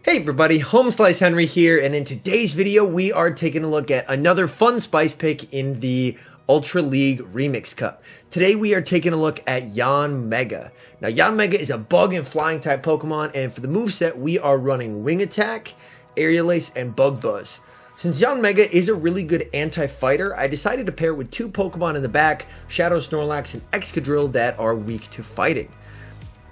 Hey everybody, HomeSliceHenry here, and in today's video we are taking a look at another fun spice pick in the Ultra League Remix Cup. Today we are taking a look at Yanmega. Now Yanmega is a bug and flying type Pokemon, and for the moveset we are running Wing Attack, Aerial Ace, and Bug Buzz. Since Yanmega is a really good anti-fighter, I decided to pair with two Pokemon in the back, Shadow Snorlax and Excadrill, that are weak to fighting.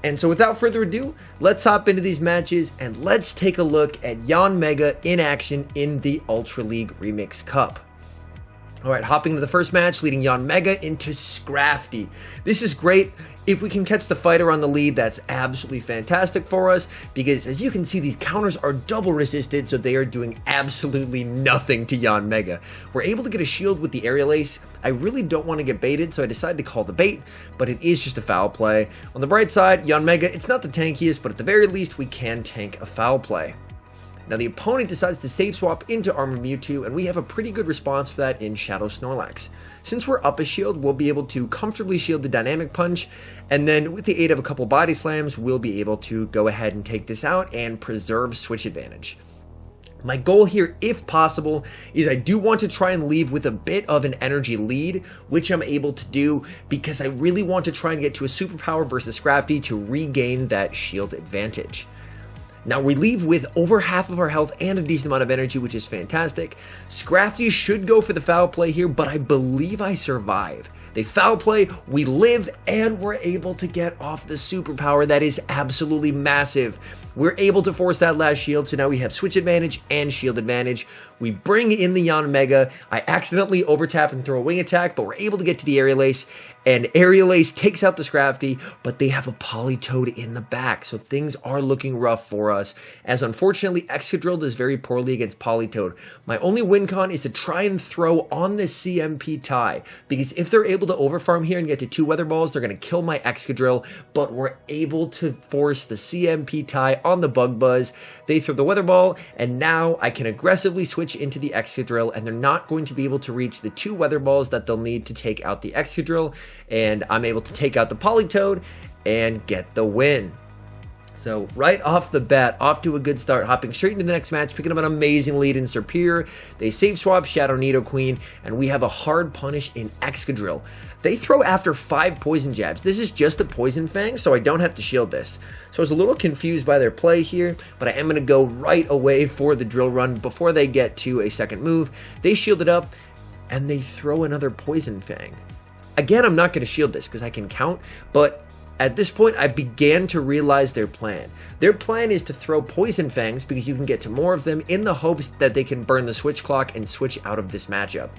And so without further ado, let's hop into these matches and let's take a look at Yanmega in action in the Ultra League Remix Cup. Alright, hopping to the first match, leading Yanmega into Scrafty. This is great. If we can catch the fighter on the lead, that's absolutely fantastic for us, because as you can see, these counters are double resisted, so they are doing absolutely nothing to Yanmega. We're able to get a shield with the Aerial Ace. I really don't want to get baited, so I decided to call the bait, but it is just a foul play. On the bright side, Yanmega, it's not the tankiest, but at the very least, we can tank a foul play. Now the opponent decides to save swap into Armored Mewtwo, and we have a pretty good response for that in Shadow Snorlax. Since we're up a shield, we'll be able to comfortably shield the Dynamic Punch, and then with the aid of a couple body slams, we'll be able to go ahead and take this out and preserve switch advantage. My goal here, if possible, is I do want to try and leave with a bit of an energy lead, which I'm able to do because I really want to try and get to a superpower versus Scrafty to regain that shield advantage. Now we leave with over half of our health and a decent amount of energy, which is fantastic. Scrafty should go for the foul play here, but I believe I survive. They foul play, we live, and we're able to get off the superpower. That is absolutely massive. We're able to force that last shield, so now we have switch advantage and shield advantage. We bring in the Yanmega. I accidentally overtap and throw a Wing Attack, but we're able to get to the Aerial Ace, and Aerial Ace takes out the Scrafty, but they have a Politoed in the back, so things are looking rough for us, as unfortunately Excadrill does very poorly against Politoed. My only win con is to try and throw on this CMP tie, because if they're able to overfarm here and get to 2 Weather Balls, they're going to kill my Excadrill, but we're able to force the CMP tie on the Bug Buzz. They throw the Weather Ball, and now I can aggressively switch into the Excadrill, and they're not going to be able to reach the 2 Weather Balls that they'll need to take out the Excadrill, and I'm able to take out the Politoed and get the win. So right off the bat, off to a good start, hopping straight into the next match, picking up an amazing lead in Serperior. They save swap Shadow Nidoqueen, and we have a hard punish in Excadrill. They throw after 5 poison jabs. This is just a poison fang, so I don't have to shield this. So I was a little confused by their play here, but I am going to go right away for the drill run before they get to a second move. They shield it up, and they throw another poison fang. Again, I'm not going to shield this because I can count, but at this point, I began to realize their plan. Their plan is to throw Poison Fangs because you can get to more of them in the hopes that they can burn the switch clock and switch out of this matchup.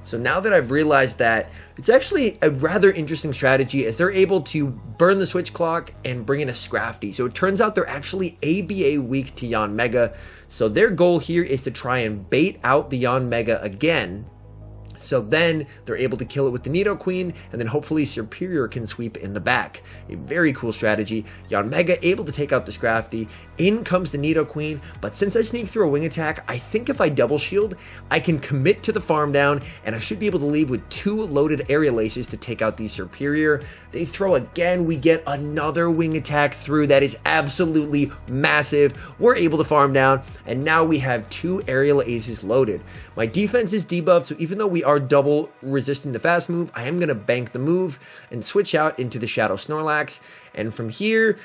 So now that I've realized that, it's actually a rather interesting strategy as they're able to burn the switch clock and bring in a Scrafty. So it turns out they're actually ABA weak to Yanmega. So their goal here is to try and bait out the Yanmega again. So then they're able to kill it with the Nidoqueen, and then hopefully Serperior can sweep in the back. A very cool strategy. Yanmega able to take out the Scrafty. In comes the Nidoqueen, but since I sneak through a Wing Attack, I think if I double shield, I can commit to the farm down, and I should be able to leave with 2 loaded Aerial Aces to take out the Serperior. They throw again, we get another Wing Attack through. That is absolutely massive. We're able to farm down, and now we have 2 Aerial Aces loaded. My defense is debuffed, so even though we are double resisting the fast move, I am going to bank the move and switch out into the Shadow Snorlax, and from here,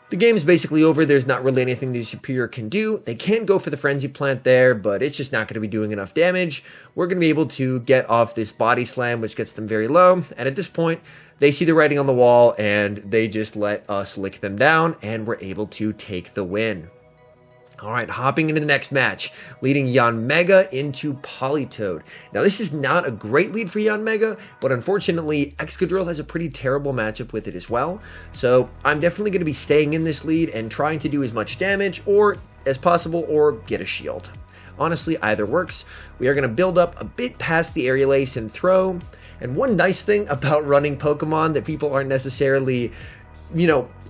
the game is basically over. There's not really anything the Serperior can do. They can go for the Frenzy Plant there, but it's just not going to be doing enough damage. We're going to be able to get off this Body Slam, which gets them very low, and at this point, they see the writing on the wall, and they just let us lick them down, and we're able to take the win. Alright, hopping into the next match, leading Yanmega into Politoed. Now this is not a great lead for Yanmega, but unfortunately Excadrill has a pretty terrible matchup with it as well. So I'm definitely going to be staying in this lead and trying to do as much damage or as possible or get a shield. Honestly, either works. We are going to build up a bit past the Aerial Ace and throw. And one nice thing about running Pokemon that people aren't necessarily,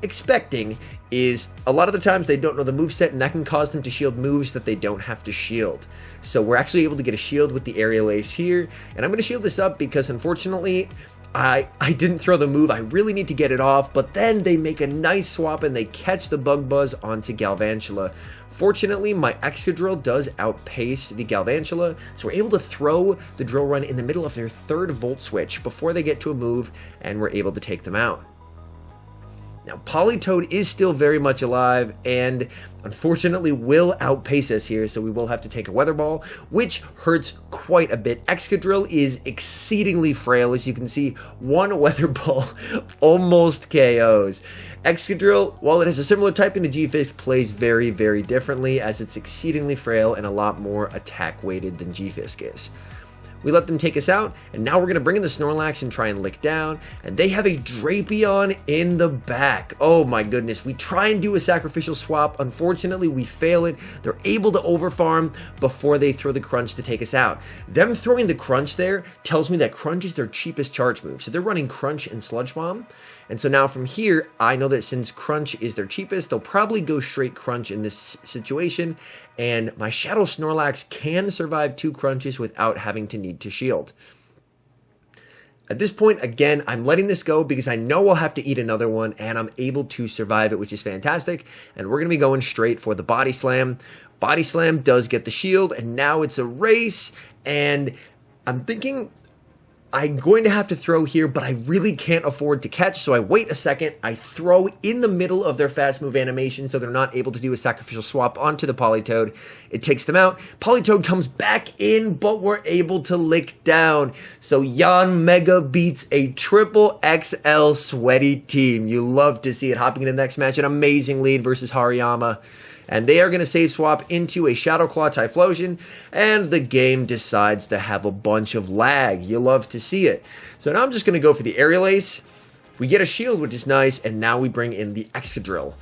expecting is a lot of the times they don't know the moveset, and that can cause them to shield moves that they don't have to shield. So we're actually able to get a shield with the Aerial Ace here, and I'm going to shield this up because unfortunately I didn't throw the move. I really need to get it off, but then they make a nice swap and they catch the Bug Buzz onto Galvantula. Fortunately, my Excadrill does outpace the Galvantula, so we're able to throw the Drill Run in the middle of their third Volt Switch before they get to a move, and we're able to take them out. Now, Politoed is still very much alive, and unfortunately will outpace us here, so we will have to take a Weather Ball, which hurts quite a bit. Excadrill is exceedingly frail, as you can see. One Weather Ball almost KOs. Excadrill, while it has a similar typing to G-Fisk, plays very, very differently, as it's exceedingly frail and a lot more attack-weighted than G-Fisk is. We let them take us out, and now we're going to bring in the Snorlax and try and lick down, and they have a Drapion in the back. Oh my goodness, we try and do a sacrificial swap. Unfortunately, we fail it. They're able to overfarm before they throw the Crunch to take us out. Them throwing the Crunch there tells me that Crunch is their cheapest charge move, so they're running Crunch and Sludge Bomb. And so now from here, I know that since Crunch is their cheapest, they'll probably go straight Crunch in this situation, and my Shadow Snorlax can survive 2 Crunches without having to need to shield. At this point, again, I'm letting this go because I know I'll have to eat another one, and I'm able to survive it, which is fantastic. And we're going to be going straight for the Body Slam. Body Slam does get the shield, and now it's a race, and I'm thinking I'm going to have to throw here, but I really can't afford to catch, so I wait a second, I throw in the middle of their fast move animation so they're not able to do a sacrificial swap onto the Politoed. It takes them out. Politoed comes back in, but we're able to lick down. So Yanmega beats a triple XL sweaty team. You love to see it. Hopping into the next match, an amazing lead versus Hariyama. And they are going to save swap into a Shadow Claw Typhlosion, and the game decides to have a bunch of lag. You love to see it. So now I'm just going to go for the Aerial Ace. We get a shield, which is nice, and now we bring in the Excadrill.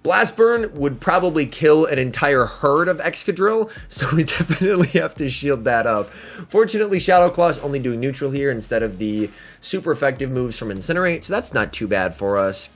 Blast Burn would probably kill an entire herd of Excadrill, so we definitely have to shield that up. Fortunately, Shadow Claw is only doing neutral here instead of the super effective moves from Incinerate, so that's not too bad for us.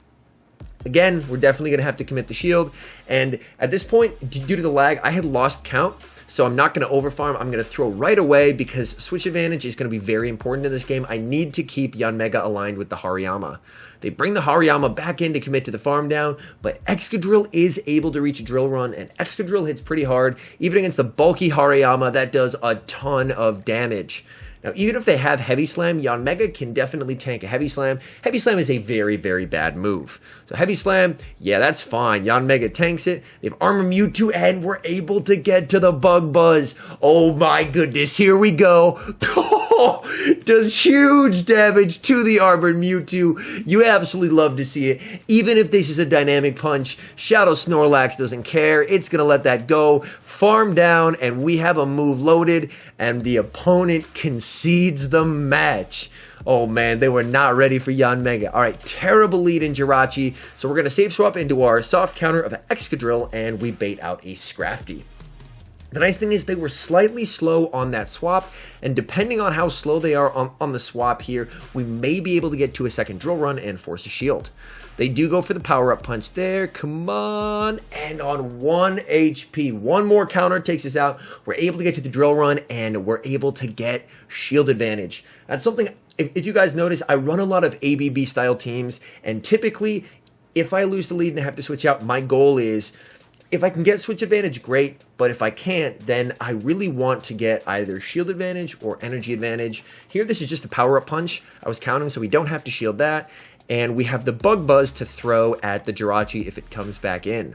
Again, we're definitely going to have to commit the shield, and at this point, due to the lag, I had lost count, so I'm not going to overfarm. I'm going to throw right away because switch advantage is going to be very important in this game. I need to keep Yanmega aligned with the Hariyama. They bring the Hariyama back in to commit to the farm down, but Excadrill is able to reach a Drill Run, and Excadrill hits pretty hard. Even against the bulky Hariyama, that does a ton of damage. Now, even if they have Heavy Slam, Yanmega can definitely tank a Heavy Slam. Heavy Slam is a very, very bad move. So Heavy Slam, yeah, that's fine. Yanmega tanks it. They have Armor Mewtwo, and we're able to get to the Bug Buzz. Oh my goodness, here we go. Does huge damage to the Armored Mewtwo. You absolutely love to see it. Even if this is a dynamic punch, Shadow Snorlax doesn't care. It's going to let that go. Farm down, and we have a move loaded, and the opponent concedes the match. Oh man, they were not ready for Yanmega. Alright, terrible lead in Jirachi, so we're going to save swap into our soft counter of Excadrill, and we bait out a Scrafty. The nice thing is they were slightly slow on that swap, and depending on how slow they are on the swap here, we may be able to get to a second Drill Run and force a shield. They do go for the power-up punch there. Come on. And on 1 HP, one more counter takes us out. We're able to get to the Drill Run, and we're able to get shield advantage. That's something, if you guys notice, I run a lot of ABB-style teams, and typically, if I lose the lead and I have to switch out, my goal is, if I can get switch advantage, great, but if I can't, then I really want to get either shield advantage or energy advantage. Here, this is just a power-up punch. I was counting, so we don't have to shield that. And we have the Bug Buzz to throw at the Jirachi if it comes back in.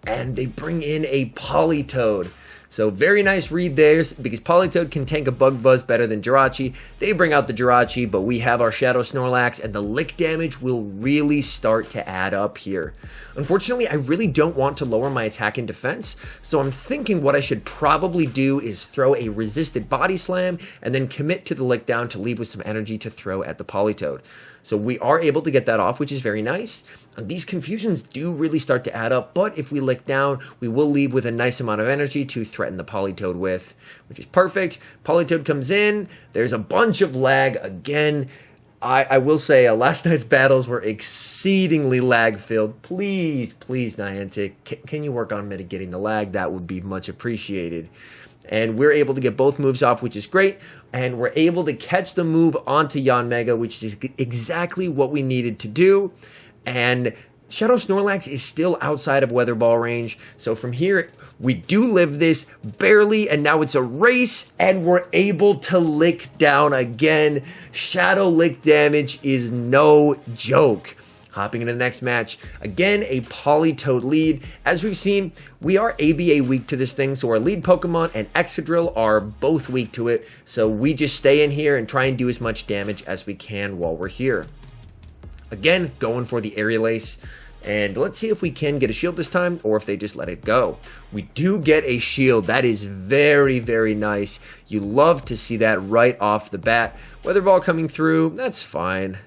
And they bring in a Politoed. So very nice read there, because Politoed can tank a Bug Buzz better than Jirachi. They bring out the Jirachi, but we have our Shadow Snorlax, and the lick damage will really start to add up here. Unfortunately, I really don't want to lower my attack and defense, so I'm thinking what I should probably do is throw a resisted Body Slam, and then commit to the lick down to leave with some energy to throw at the Politoed. So we are able to get that off, which is very nice. And these confusions do really start to add up, but if we lick down, we will leave with a nice amount of energy to threaten the Politoed with, which is perfect. Politoed comes in, there's a bunch of lag again. I will say last night's battles were exceedingly lag-filled. Please, Niantic, can you work on mitigating the lag? That would be much appreciated. And we're able to get both moves off, which is great. And we're able to catch the move onto Yanmega, which is exactly what we needed to do. And Shadow Snorlax is still outside of Weather Ball range. So from here, we do live this barely, and now it's a race, and we're able to lick down again. Shadow Lick damage is no joke. Hopping into the next match, again, a Politoed lead. As we've seen, we are ABA weak to this thing, so our lead Pokemon and Excadrill are both weak to it, so we just stay in here and try and do as much damage as we can while we're here. Again, going for the Aerial Ace, and let's see if we can get a shield this time, or if they just let it go. We do get a shield. That is very, very nice. You love to see that right off the bat. Weather Ball coming through, that's fine.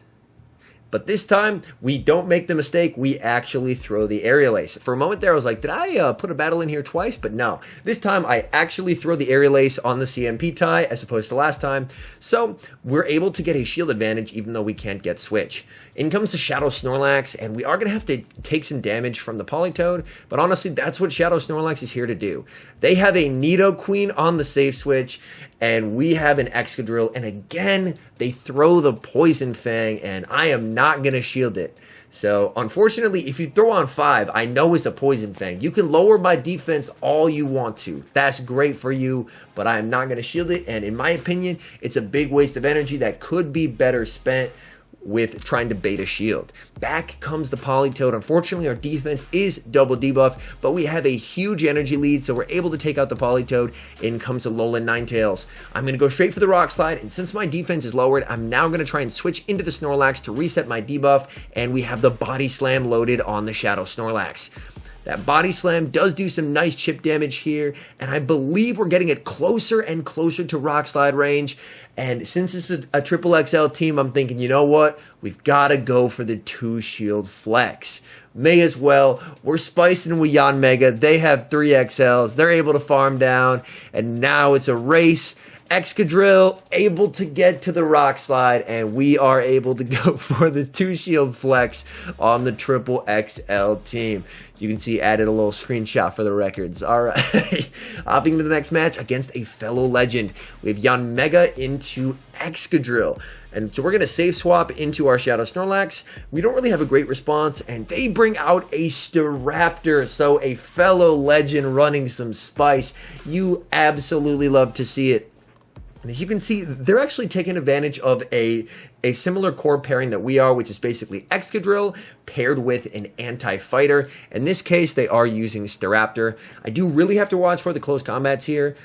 But this time, we don't make the mistake. We actually throw the Aerial Ace. For a moment there, I was like, did I put a battle in here twice? But no. This time, I actually throw the Aerial Ace on the CMP tie as opposed to last time. So, we're able to get a shield advantage even though we can't get Switch. In comes the Shadow Snorlax, and we are going to have to take some damage from the Politoed, but honestly, that's what Shadow Snorlax is here to do. They have a Nidoqueen on the safe switch, and we have an Excadrill, and again, they throw the Poison Fang, and I am not going to shield it. So, unfortunately, if you throw on 5, I know it's a Poison Fang. You can lower my defense all you want to. That's great for you, but I am not going to shield it, and in my opinion, it's a big waste of energy that could be better spent with trying to bait a shield. Back comes the Politoed. Unfortunately, our defense is double debuffed, but we have a huge energy lead, so we're able to take out the Politoed. In comes the Alolan Ninetales. I'm going to go straight for the Rock Slide, and since my defense is lowered, I'm now going to try and switch into the Snorlax to reset my debuff, and we have the Body Slam loaded on the Shadow Snorlax. That Body Slam does do some nice chip damage here, and I believe we're getting it closer and closer to Rock Slide range. And since it's a triple XL team, I'm thinking, you know what? We've got to go for the 2-shield flex. May as well. We're spicing with Yanmega. They have 3 XLs. They're able to farm down, and now it's a race. Excadrill able to get to the Rock Slide, and we are able to go for the 2-shield flex on the triple XL team. You can see added a little screenshot for the records. All right, hopping to the next match against a fellow legend. We have Yanmega into Excadrill. And so we're going to save swap into our Shadow Snorlax. We don't really have a great response, and they bring out a Staraptor, so a fellow legend running some spice. You absolutely love to see it. And as you can see, they're actually taking advantage of a similar core pairing that we are, which is basically Excadrill paired with an anti-fighter. In this case, they are using Staraptor. I do really have to watch for the close combats here,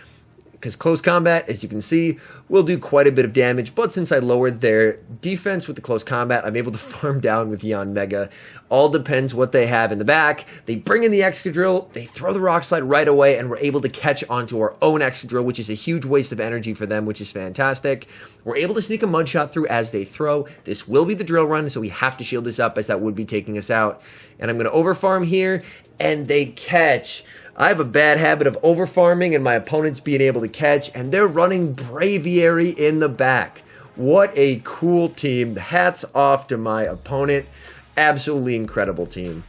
because close combat, as you can see, will do quite a bit of damage, but since I lowered their defense with the close combat, I'm able to farm down with Yanmega. All depends what they have in the back. They bring in the Excadrill, they throw the Rock Slide right away, and we're able to catch onto our own Excadrill, which is a huge waste of energy for them, which is fantastic. We're able to sneak a Mud Shot through as they throw. This will be the drill run, so we have to shield this up, as that would be taking us out. And I'm going to overfarm here, and they catch. I have a bad habit of overfarming and my opponents being able to catch, and they're running Braviary in the back. What a cool team. Hats off to my opponent. Absolutely incredible team.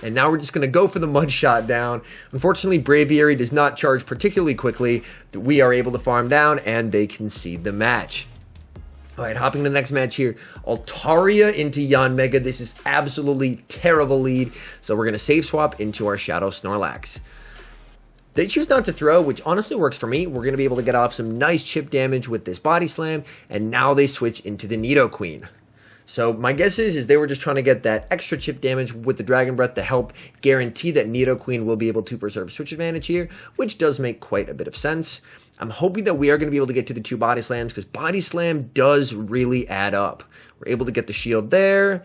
And now we're just going to go for the Mud Shot down. Unfortunately, Braviary does not charge particularly quickly. We are able to farm down, and they concede the match. All right, hopping to the next match here. Altaria into Yanmega. This is absolutely terrible lead. So we're going to save swap into our Shadow Snorlax. They choose not to throw, which honestly works for me. We're going to be able to get off some nice chip damage with this Body Slam. And now they switch into the Nidoqueen. So my guess is they were just trying to get that extra chip damage with the Dragon Breath to help guarantee that Nidoqueen will be able to preserve switch advantage here, which does make quite a bit of sense. I'm hoping that we are going to be able to get to the 2 Body Slams, because Body Slam does really add up. We're able to get the shield there,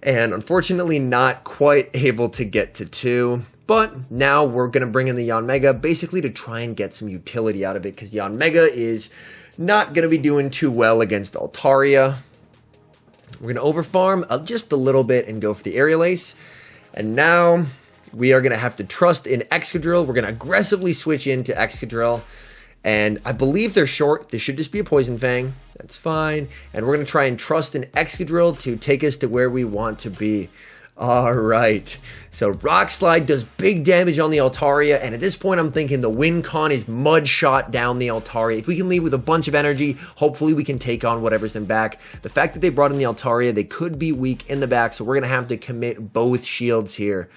and unfortunately not quite able to get to 2. But now we're going to bring in the Yanmega basically to try and get some utility out of it, because Yanmega is not going to be doing too well against Altaria. We're going to overfarm just a little bit and go for the Aerial Ace. And now we are going to have to trust in Excadrill. We're going to aggressively switch into Excadrill. And I believe they're short. This should just be a Poison Fang. That's fine. And we're going to try and trust in Excadrill to take us to where we want to be. All right. So Rock Slide does big damage on the Altaria, and at this point I'm thinking the win con is Mud Shot down the Altaria. If we can leave with a bunch of energy, hopefully we can take on whatever's in back. The fact that they brought in the Altaria, they could be weak in the back, so we're going to have to commit both shields here.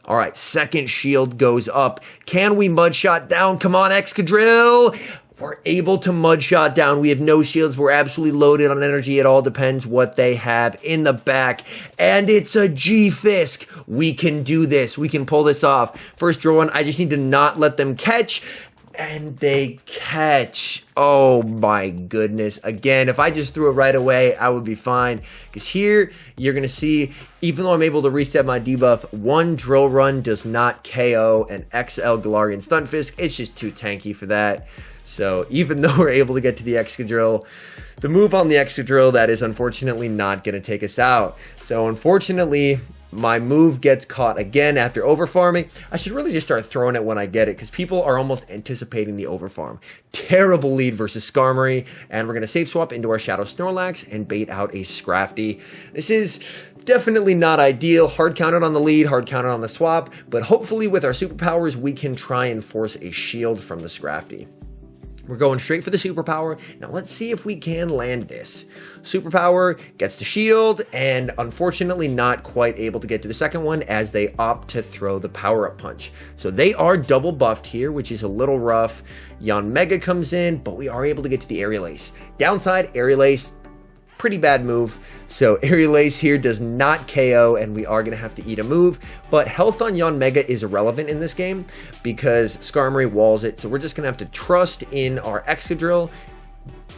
All right, second shield goes up. Can we Mud Shot down? Come on, Excadrill! We're able to Mud Shot down. We have no shields. We're absolutely loaded on energy. It all depends what they have in the back. And it's a G-Fisk. We can do this. We can pull this off. First draw one, I just need to not let them catch. And they catch. Oh my goodness. Again, if I just threw it right away, I would be fine. Because here, you're going to see, even though I'm able to reset my debuff, one Drill Run does not KO an XL Galarian Stunfisk. It's just too tanky for that. So even though we're able to get to the Excadrill, the move on the Excadrill, that is unfortunately not going to take us out. So unfortunately, my move gets caught again after overfarming. I should really just start throwing it when I get it, because people are almost anticipating the overfarm. Terrible lead versus Skarmory, and we're going to save swap into our Shadow Snorlax and bait out a Scrafty. This is definitely not ideal. Hard counted on the lead, hard counted on the swap, but hopefully with our superpowers, we can try and force a shield from the Scrafty. We're going straight for the superpower. Now let's see if we can land this. Superpower gets the shield, and unfortunately not quite able to get to the second one as they opt to throw the power-up punch. So they are double buffed here, which is a little rough. Yanmega comes in, but we are able to get to the Aerial Ace. Downside, Aerial Ace, pretty bad move. So Aerial Ace here does not KO, and we are going to have to eat a move. But health on Yanmega is irrelevant in this game because Skarmory walls it. So we're just going to have to trust in our Excadrill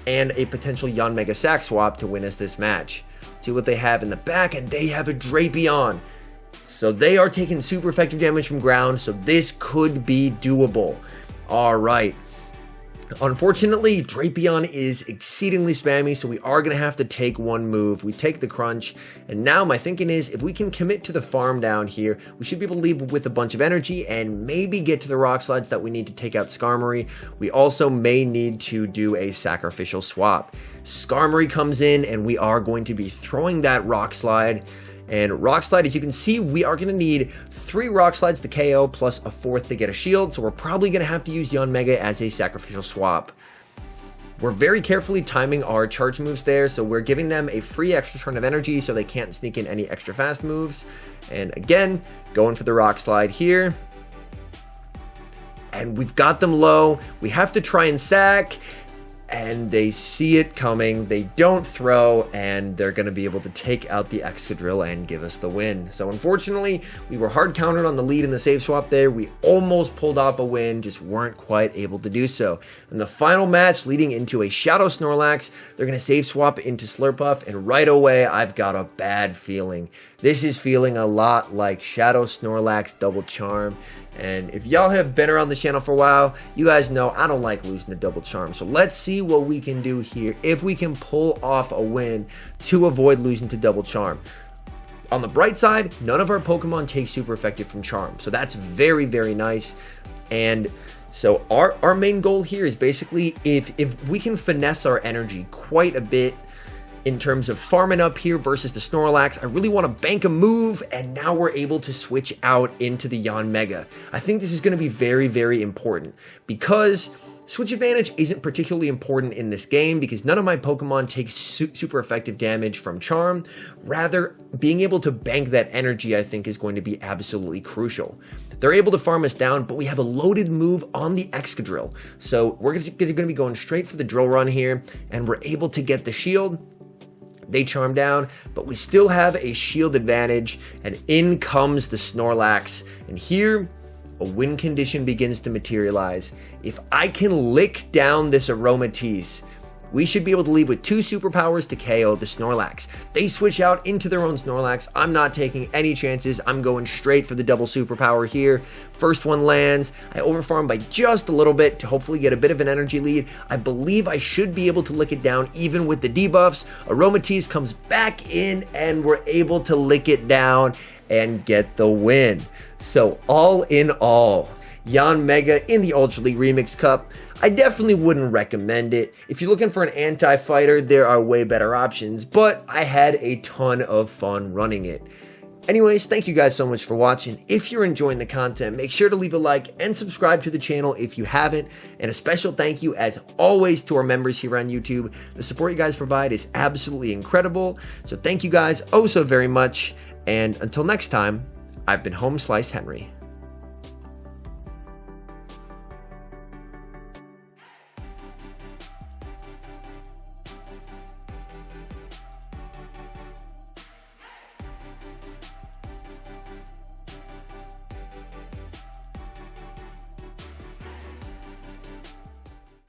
and a potential Yanmega sack swap to win us this match. See what they have in the back, and they have a Drapion. So they are taking super effective damage from ground, so this could be doable. All right. Unfortunately, Drapion is exceedingly spammy, so we are going to have to take one move. We take the crunch, and now my thinking is if we can commit to the farm down here, we should be able to leave with a bunch of energy and maybe get to the rock slides that we need to take out Skarmory. We also may need to do a sacrificial swap. Skarmory comes in, and we are going to be throwing that rock slide. And Rock Slide, as you can see, we are going to need 3 Rock Slides to KO plus a 4th to get a shield. So we're probably going to have to use Yanmega as a sacrificial swap. We're very carefully timing our charge moves there. So we're giving them a free extra turn of energy so they can't sneak in any extra fast moves. And again, going for the Rock Slide here. And we've got them low. We have to try and sack. And they see it coming, they don't throw, and they're going to be able to take out the Excadrill and give us the win. So unfortunately, we were hard countered on the lead in the save swap there. We almost pulled off a win, just weren't quite able to do so. In the final match, leading into a Shadow Snorlax, they're going to save swap into Slurpuff, and right away, I've got a bad feeling. This is feeling a lot like Shadow Snorlax Double Charm. And if y'all have been around the channel for a while, you guys know I don't like losing to Double Charm. So let's see what we can do here if we can pull off a win to avoid losing to Double Charm. On the bright side, none of our Pokemon take super effective from Charm. So that's very, very nice. And so our main goal here is basically if we can finesse our energy quite a bit in terms of farming up here versus the Snorlax, I really want to bank a move, and now we're able to switch out into the Yanmega. I think this is going to be very, very important because switch advantage isn't particularly important in this game because none of my Pokemon take super effective damage from Charm. Rather, being able to bank that energy, I think, is going to be absolutely crucial. They're able to farm us down, but we have a loaded move on the Excadrill. So we're going to be going straight for the Drill Run here, and we're able to get the shield. They charm down, but we still have a shield advantage, and in comes the Snorlax. And here, a win condition begins to materialize. If I can lick down this Aromatisse, we should be able to leave with 2 superpowers to KO the Snorlax. They switch out into their own Snorlax. I'm not taking any chances. I'm going straight for the double superpower here. First one lands. I overfarm by just a little bit to hopefully get a bit of an energy lead. I believe I should be able to lick it down even with the debuffs. Aromatisse comes back in, and we're able to lick it down and get the win. So all in all, Yanmega in the Ultra League Remix Cup. I definitely wouldn't recommend it. If you're looking for an anti-fighter, there are way better options, but I had a ton of fun running it. Anyways, thank you guys so much for watching. If you're enjoying the content, make sure to leave a like and subscribe to the channel if you haven't. And a special thank you, as always, to our members here on YouTube. The support you guys provide is absolutely incredible. So thank you guys oh so very much. And until next time, I've been HomeSliceHenry.